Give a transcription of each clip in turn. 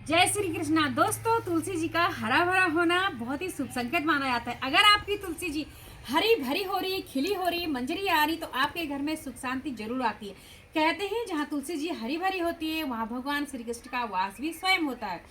जय श्री कृष्णा। दोस्तों, तुलसी जी का हरा भरा होना बहुत ही शुभ संकेत माना जाता है। अगर आपकी तुलसी जी हरी भरी हो रही, खिली हो रही, मंजरी आ रही, तो आपके घर में सुख शांति जरूर आती है। कहते हैं जहाँ तुलसी जी हरी भरी होती है वहाँ भगवान श्री कृष्ण का वास भी स्वयं होता है।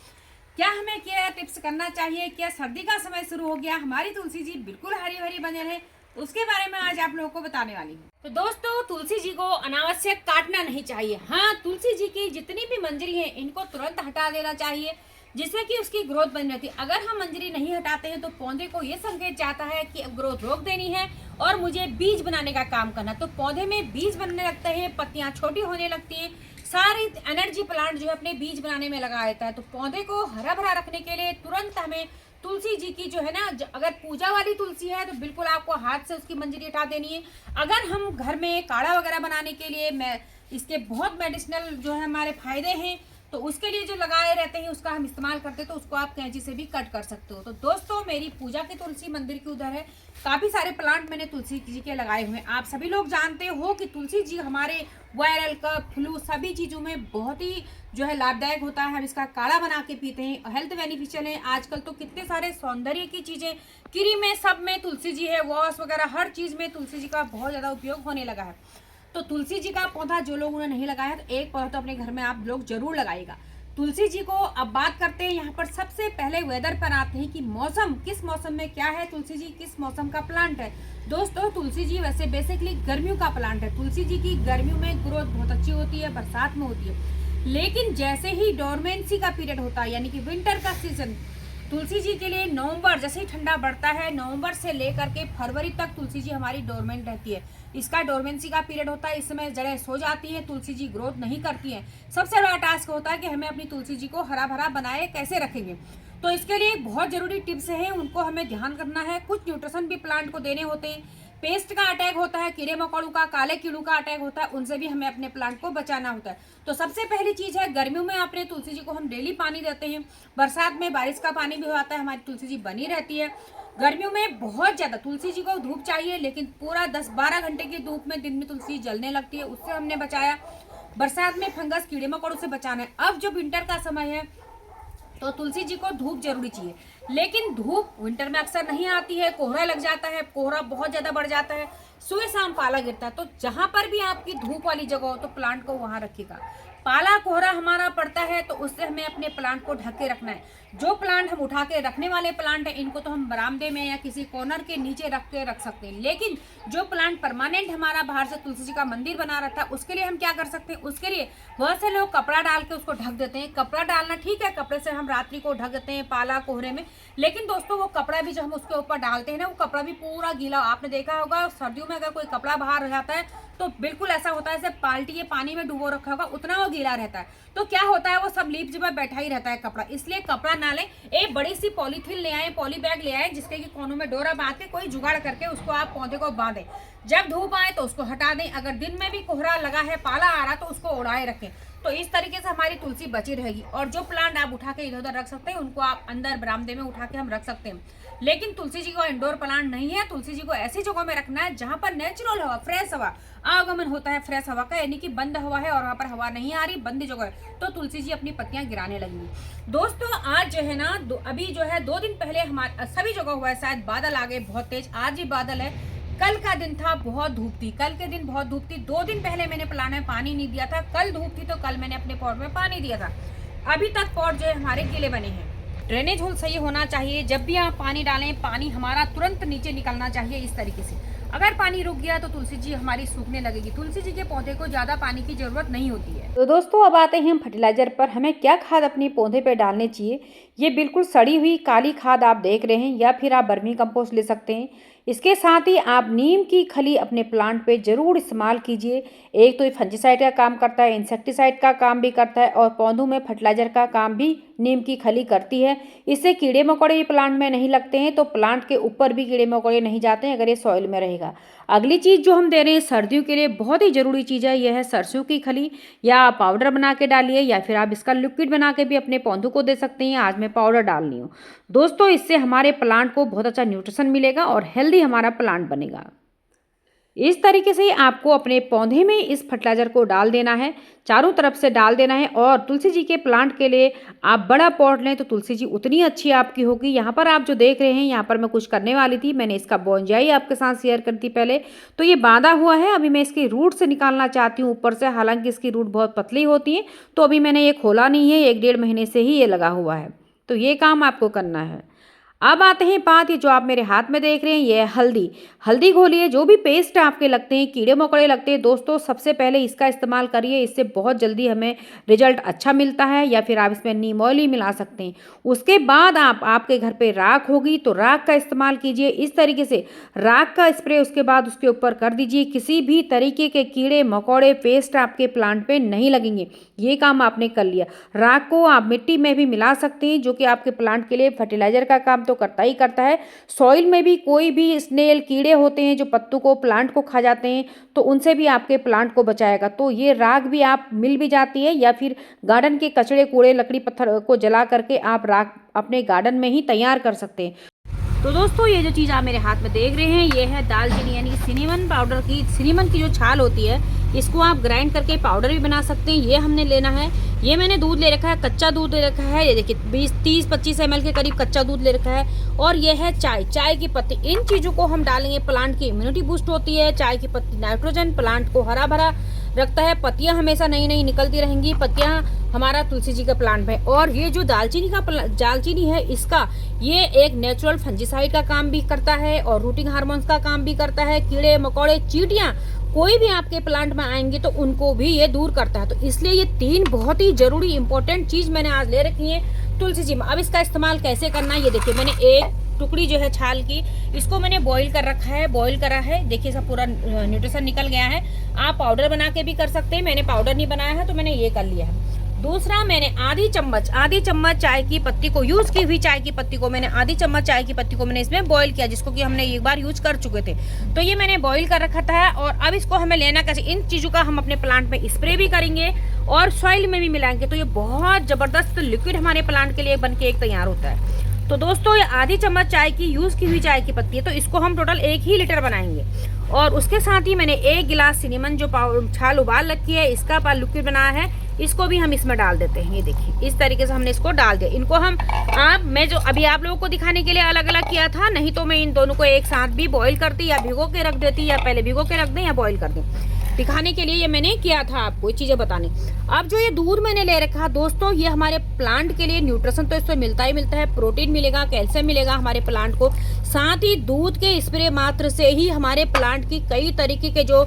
क्या हमें क्या टिप्स करना चाहिए? क्या सर्दी का समय शुरू हो गया, हमारी तुलसी जी बिल्कुल हरी भरी बने रहे, उसके बारे में आज आप लोगों को बताने वाली हूँ। तो दोस्तों, तुलसी जी को अनावश्यक काटना नहीं चाहिए। हाँ, तुलसी जी की जितनी भी मंजरी है इनको तुरंत हटा देना चाहिए, जिससे कि उसकी ग्रोथ बनी रहती है। अगर हम मंजरी नहीं हटाते हैं तो पौधे को ये संकेत जाता है कि अब ग्रोथ रोक देनी है और मुझे बीज बनाने का काम करना। तो पौधे में बीज बनने लगते हैं, पत्तियां छोटी होने लगती हैं, सारी एनर्जी प्लांट जो है अपने बीज बनाने में लगा देता है। तो पौधे को हरा भरा रखने के लिए तुरंत हमें तुलसी जी की जो है ना, अगर पूजा वाली तुलसी है तो बिल्कुल आपको हाथ से उसकी मंजरी हटा देनी है। अगर हम घर में काढ़ा वगैरह बनाने के लिए, मैं इसके बहुत मेडिसिनल जो है हमारे फायदे हैं, तो उसके लिए जो लगाए रहते हैं उसका हम इस्तेमाल करते हैं, तो उसको आप कैंची से भी कट कर सकते हो। तो दोस्तों, मेरी पूजा की तुलसी मंदिर की उधर है, काफ़ी सारे प्लांट मैंने तुलसी जी के लगाए हुए हैं। आप सभी लोग जानते हो कि तुलसी जी हमारे वायरल कफ, फ्लू सभी चीज़ों में बहुत ही जो है लाभदायक होता है। हम इसका काढ़ा बना के पीते हैं, हेल्थ बेनिफिशियल है। आजकल तो कितने सारे सौंदर्य की चीज़ें, क्रीम में, सब में तुलसी जी है, वॉश वगैरह हर चीज़ में तुलसी जी का बहुत ज़्यादा उपयोग होने लगा है। तो तुलसी जी का पौधा जो लोगों ने नहीं लगाया तो एक पौधा तो अपने घर में आप लोग जरूर लगाइएगा तुलसी जी को। अब बात करते हैं यहाँ पर सबसे पहले वेदर पर आते हैं कि मौसम, किस मौसम में क्या है, तुलसी जी किस मौसम का प्लांट है। दोस्तों, तुलसी जी वैसे बेसिकली गर्मियों का प्लांट है। तुलसी जी की गर्मियों में ग्रोथ बहुत अच्छी होती है, बरसात में होती है। लेकिन जैसे ही डोरमेंसी का पीरियड होता है, यानी कि विंटर का सीजन, तुलसी जी के लिए नवंबर, जैसे ही ठंडा बढ़ता है, नवंबर से लेकर के फरवरी तक तुलसी जी हमारी डोरमेंट रहती है। इसका डोरमेंसी का पीरियड होता है, इस समय जड़ें सो जाती हैं, तुलसी जी ग्रोथ नहीं करती हैं। सबसे बड़ा टास्क होता है कि हमें अपनी तुलसी जी को हरा भरा बनाए कैसे रखेंगे। तो इसके लिए बहुत जरूरी टिप्स हैं, उनको हमें ध्यान करना है। कुछ न्यूट्रिशन भी प्लांट को देने होते हैं। पेस्ट का अटैक होता है, कीड़े मकोड़ों का, काले कीड़ों का अटैक होता है, उनसे भी हमें अपने प्लांट को बचाना होता है। तो सबसे पहली चीज है, गर्मियों में अपने तुलसी जी को हम डेली पानी देते हैं। बरसात में बारिश का पानी भी आता है, हमारी तुलसी जी बनी रहती है। गर्मियों में बहुत ज्यादा तुलसी जी को धूप चाहिए, लेकिन पूरा 10-12 घंटे की धूप में दिन में तुलसी जलने लगती है, उससे हमने बचाया। बरसात में फंगस, कीड़े मकोड़ों से बचाना है। अब जो विंटर का समय है तो तुलसी जी को धूप जरूरी चाहिए, लेकिन धूप विंटर में अक्सर नहीं आती है, कोहरा लग जाता है, कोहरा बहुत ज्यादा बढ़ जाता है, सुबह शाम पाला गिरता है। तो जहां पर भी आपकी धूप वाली जगह हो तो प्लांट को वहां रखिएगा। पाला कोहरा हमारा पड़ता है तो उससे हमें अपने प्लांट को ढक के रखना है। जो प्लांट हम उठा के रखने वाले प्लांट है, इनको तो हम बरामदे में या किसी कॉर्नर के नीचे रख के रख सकते हैं। लेकिन जो प्लांट परमानेंट हमारा बाहर से तुलसी जी का मंदिर बना रहता है, उसके लिए हम क्या कर सकते हैं? उसके लिए बहुत से लोग कपड़ा डाल के उसको ढक देते हैं। कपड़ा डालना ठीक है, कपड़े से हम रात्रि को ढक देते हैं पाला कोहरे में, लेकिन दोस्तों वो कपड़ा भी जो हम उसके ऊपर डालते हैं ना, वो कपड़ा भी पूरा गीला, आपने देखा होगा सर्दियों में अगर कोई कपड़ा बाहर रह जाता है तो बिल्कुल ऐसा होता है जैसे बाल्टी के पानी में डुबो रखा होगा, उतना वो गीला रहता है। तो क्या होता है, वो सब लीप जो बैठा ही रहता है कपड़ा। इसलिए कपड़ा ना लें, एक बड़ी सी पॉलीथीन ले आए, पॉली बैग ले आए, जिसके कि कोनों में डोरा बांध के कोई जुगाड़ करके उसको आप पौधे को बांधें। जब धूप आए तो उसको हटा दें। अगर दिन में भी कोहरा लगा है, पाला आ रहा, तो उसको उड़ाए रखें। तो इस तरीके से हमारी तुलसी बची रहेगी। और जो प्लांट आप उठा के इधर उधर रख सकते हैं, उनको आप अंदर बरामदे में उठा के हम रख सकते हैं। लेकिन तुलसी जी को इंडोर प्लांट नहीं है, तुलसी जी को ऐसी जगह में रखना है जहां पर नेचुरल हवा, फ्रेश हवा, आगमन होता है फ्रेश हवा का, यानी कि बंद हवा है और वहां पर हवा नहीं आ रही, बंद जगह है, तो तुलसी जी अपनी पत्तियां गिराने लगेंगी। दोस्तों, आज जो है ना, अभी जो है 2 दिन पहले हमारे सभी जगह हुआ है, शायद बादल आ गए बहुत तेज, आज भी बादल है। कल का दिन था, बहुत धूप थी, कल के दिन बहुत धूप थी। 2 दिन पहले मैंने प्लांट में पानी नहीं दिया था, कल धूप थी तो कल मैंने अपने पॉट में पानी दिया था। अभी तक पॉट जो है हमारे गीले बने हैं। ड्रेनेज होल सही होना चाहिए। जब भी आप पानी डालें, पानी हमारा तुरंत नीचे निकलना चाहिए इस तरीके से। अगर पानी रुक गया तो तुलसी जी हमारी सूखने लगेगी। तुलसी जी के पौधे को ज्यादा पानी की जरूरत नहीं होती है। तो दोस्तों, अब आते हैं हम फर्टिलाइजर पर। हमें क्या खाद अपने पौधे पे डालनी चाहिए। ये बिल्कुल सड़ी हुई काली खाद आप देख रहे हैं, या फिर आप वर्मी कंपोस्ट ले सकते हैं। इसके साथ ही आप नीम की खली अपने प्लांट पे जरूर इस्तेमाल कीजिए। एक तो ये फंजीसाइड का काम करता है, इंसेक्टिसाइड का काम भी करता है, और पौधों में फर्टिलाइजर का काम भी नीम की खली करती है। इससे कीड़े मकोड़े भी प्लांट में नहीं लगते हैं, तो प्लांट के ऊपर भी कीड़े मकोड़े नहीं जाते हैं अगर ये सॉइल में रहेगा। अगली चीज़ जो हम दे रहे हैं सर्दियों के लिए बहुत ही ज़रूरी चीज़ है, यह है सरसों की खली। या आप पाउडर बना के डालिए, या फिर आप इसका लिक्विड बना के भी अपने पौधों को दे सकते हैं। आज मैं पाउडर डाल रही हूँ। दोस्तों, इससे हमारे प्लांट को बहुत अच्छा न्यूट्रिशन मिलेगा और हेल्दी हमारा प्लांट बनेगा। इस तरीके से आपको अपने पौधे में इस फर्टिलाइज़र को डाल देना है, चारों तरफ से डाल देना है। और तुलसी जी के प्लांट के लिए आप बड़ा पॉट लें तो तुलसी जी उतनी अच्छी आपकी होगी। यहाँ पर आप जो देख रहे हैं, यहाँ पर मैं कुछ करने वाली थी, मैंने इसका बोंजाई आपके साथ शेयर करी थी पहले। तो ये बांधा हुआ है, अभी मैं इसकी रूट से निकालना चाहती हूँ ऊपर से, हालांकि इसकी रूट बहुत पतली होती है। तो अभी मैंने ये खोला नहीं है, 1 डेढ़ महीने से ही ये लगा हुआ है। तो ये काम आपको करना है। अब आते हैं बात, ये जो आप मेरे हाथ में देख रहे हैं ये है हल्दी। हल्दी घोलिए, जो भी पेस्ट आपके लगते हैं, कीड़े मकोड़े लगते हैं दोस्तों, सबसे पहले इसका इस्तेमाल करिए। इससे बहुत जल्दी हमें रिजल्ट अच्छा मिलता है। या फिर आप इसमें नीम ऑयल ही मिला सकते हैं। उसके बाद आपके घर पे राख होगी तो राख का इस्तेमाल कीजिए। इस तरीके से राख का स्प्रे उसके बाद उसके ऊपर कर दीजिए। किसी भी तरीके के कीड़े मकोड़े पेस्ट आपके प्लांट पे नहीं लगेंगे। ये काम आपने कर लिया। राख को आप मिट्टी में भी मिला सकते हैं, जो कि आपके प्लांट के लिए फर्टिलाइजर का काम तो करता ही करता है। सॉइल में भी कोई भी स्नेल कीड़े होते हैं जो पत्तों को प्लांट को खा जाते हैं, तो उनसे भी आपके प्लांट को बचाएगा। तो ये राख भी आप मिल भी जाती है, या फिर गार्डन के कचड़े कूड़े लकड़ी पत्थर को जला करके आप राख अपने गार्डन में ही तैयार कर सकते हैं। तो दोस्तों ये जो चीज़ आप मेरे हाथ में देख रहे हैं ये है दालचीनी, यानी सिनेमन पाउडर की। सिनेमन की जो छाल होती है इसको आप ग्राइंड करके पाउडर भी बना सकते हैं। ये हमने लेना है। ये मैंने दूध ले रखा है, कच्चा दूध ले रखा है। ये देखिए 20-30-25 ml के करीब कच्चा दूध ले रखा है। और ये है चाय की पत्ती। इन चीज़ों को हम डालेंगे, प्लांट की इम्यूनिटी बूस्ट होती है। चाय की पत्ती नाइट्रोजन, प्लांट को हरा भरा रखता है। पत्तियां हमेशा नई नई निकलती रहेंगी। पत्तियां हमारा तुलसी जी का प्लांट है। और ये जो दालचीनी है इसका ये एक नेचुरल फंजीसाइड का काम भी करता है और रूटिंग हार्मोन्स का काम भी करता है। कीड़े मकोड़े चींटियां कोई भी आपके प्लांट में आएंगे तो उनको भी ये दूर करता है। तो इसलिए ये 3 बहुत ही जरूरी इंपॉर्टेंट चीज मैंने आज ले रखी है तुलसी जी में। अब इसका इस्तेमाल कैसे करना है ये देखिए। मैंने एक टुकड़ी जो है छाल की, इसको मैंने बॉईल कर रखा है, बॉईल करा है। देखिए सब पूरा न्यूट्रिशन निकल गया है। आप पाउडर बना के भी कर सकते हैं। मैंने पाउडर नहीं बनाया है तो मैंने ये कर लिया है। दूसरा, मैंने आधी चम्मच चाय की पत्ती को, यूज की हुई चाय की पत्ती को मैंने आधी चम्मच चाय की पत्ती को मैंने इसमें बॉईल किया, जिसको कि हमने एक बार यूज कर चुके थे। तो ये मैंने बॉईल कर रखा था। और अब इसको हमें लेना कैसे, इन चीजों का हम अपने प्लांट में स्प्रे भी करेंगे और सॉइल में भी मिलाएंगे। तो ये बहुत जबरदस्त लिक्विड हमारे प्लांट के लिए बन के एक तैयार होता है। तो दोस्तों ये आधी चम्मच चाय की यूज की हुई चाय की पत्ती है। तो इसको हम टोटल 1 ही लीटर बनाएंगे। और उसके साथ ही मैंने 1 गिलास सिनेमन जो छाल उबाल रखी है इसका लिक्विड बनाया है, इसको भी हम इसमें डाल देते हैं। ये देखिए इस तरीके से हमने इसको डाल दिया। इनको मैं जो अभी आप लोगों को दिखाने के लिए अलग अलग किया था, नहीं तो मैं इन दोनों को एक साथ भी बॉईल करती या भिगो के रख देती, या पहले भिगो के रख दें या बॉईल कर दें। दिखाने के लिए ये मैंने किया था आपको, ये चीजें बताने। अब जो ये दूध मैंने ले रखा है दोस्तों, ये हमारे प्लांट के लिए न्यूट्रिशन तो इससे मिलता ही मिलता है। प्रोटीन मिलेगा, कैल्शियम मिलेगा हमारे प्लांट को। साथ ही दूध के स्प्रे मात्र से ही हमारे प्लांट की कई तरीके के जो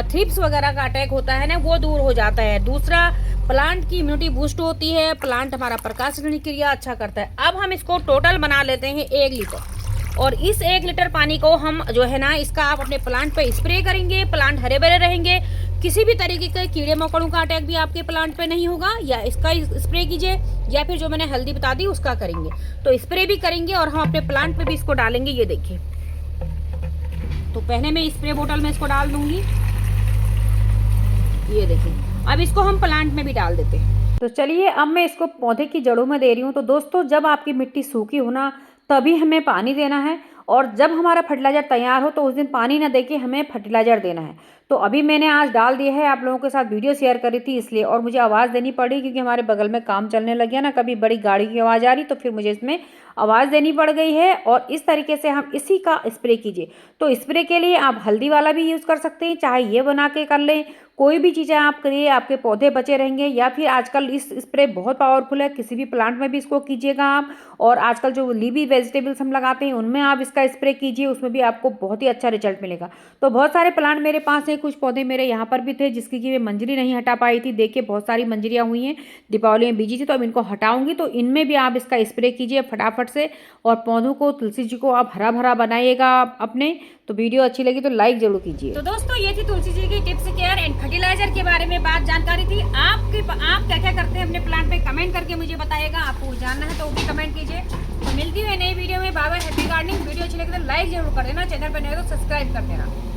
थ्रिप्स वगैरह का अटैक होता है ना, वो दूर हो जाता है। दूसरा, प्लांट की इम्यूनिटी बूस्ट होती है। प्लांट हमारा प्रकाशन क्रिया अच्छा करता है। अब हम इसको टोटल बना लेते हैं 1 लीटर। और इस 1 लीटर पानी को हम जो है ना, इसका आप अपने प्लांट पे स्प्रे करेंगे। प्लांट हरे भरे रहेंगे, किसी भी तरीके के कीड़े मकोड़ों का अटैक भी आपके प्लांट पे नहीं होगा। या इसका स्प्रे कीजिए, या फिर जो मैंने हल्दी बता दी उसका करेंगे। तो स्प्रे भी करेंगे और हम अपने प्लांट पे भी इसको डालेंगे। ये देखिए, तो पहले मैं स्प्रे बोतल में इसको डाल दूंगी। ये देखिए, अब इसको हम प्लांट में भी डाल देते हैं। तो चलिए अब मैं इसको पौधे की जड़ों में दे रही हूँ। तो दोस्तों जब आपकी मिट्टी सूखी हो ना, तभी हमें पानी देना है। और जब हमारा फर्टिलाइज़र तैयार हो तो उस दिन पानी ना देके हमें फर्टिलाइज़र देना है। तो अभी मैंने आज डाल दिया है, आप लोगों के साथ वीडियो शेयर करी थी इसलिए। और मुझे आवाज़ देनी पड़ी क्योंकि हमारे बगल में काम चलने लग गया ना, कभी बड़ी गाड़ी की आवाज़ आ रही तो फिर मुझे इसमें आवाज़ देनी पड़ गई है। और इस तरीके से हम इसी का स्प्रे कीजिए। तो स्प्रे के लिए आप हल्दी वाला भी यूज़ कर सकते हैं, चाहे ये बना के कर लें। कोई भी चीज़ें आप करिए, आपके पौधे बचे रहेंगे। या फिर आजकल इस स्प्रे बहुत पावरफुल है, किसी भी प्लांट में भी इसको कीजिएगा आप। और आजकल जो लीवी वेजिटेबल्स हम लगाते हैं उनमें आप इसका स्प्रे कीजिए, उसमें भी आपको बहुत ही अच्छा रिजल्ट मिलेगा। तो बहुत सारे प्लांट मेरे पास हैं, कुछ पौधे मेरे यहाँ पर भी थे जिसकी कि मैं मंजरी नहीं हटा पाई थी। देखिए बहुत सारी मंजरियाँ हुई हैं, दीपावली में बीजी थी, तो अब इनको हटाऊंगी। तो इनमें भी आप इसका स्प्रे कीजिए फटाफट से। और पौधों को, तुलसी जी को आप हरा भरा बनाइएगा अपने। तो वीडियो अच्छी लगी तो लाइक जरूर कीजिए। तो दोस्तों ये थी तुलसी जी की टिप्स केयर एंड फर्टिलाइजर के बारे में जानकारी थी। आप क्या क्या करते हैं अपने प्लांट पे, कमेंट करके मुझे बताइएगा। आपको जानना है तो वो भी कमेंट कीजिए। तो मिलती है नई वीडियो में। Bye bye, happy gardening. Video अच्छी लगी तो लाइक जरूर कर देना, चैनल पर नए तो सब्सक्राइब कर देना।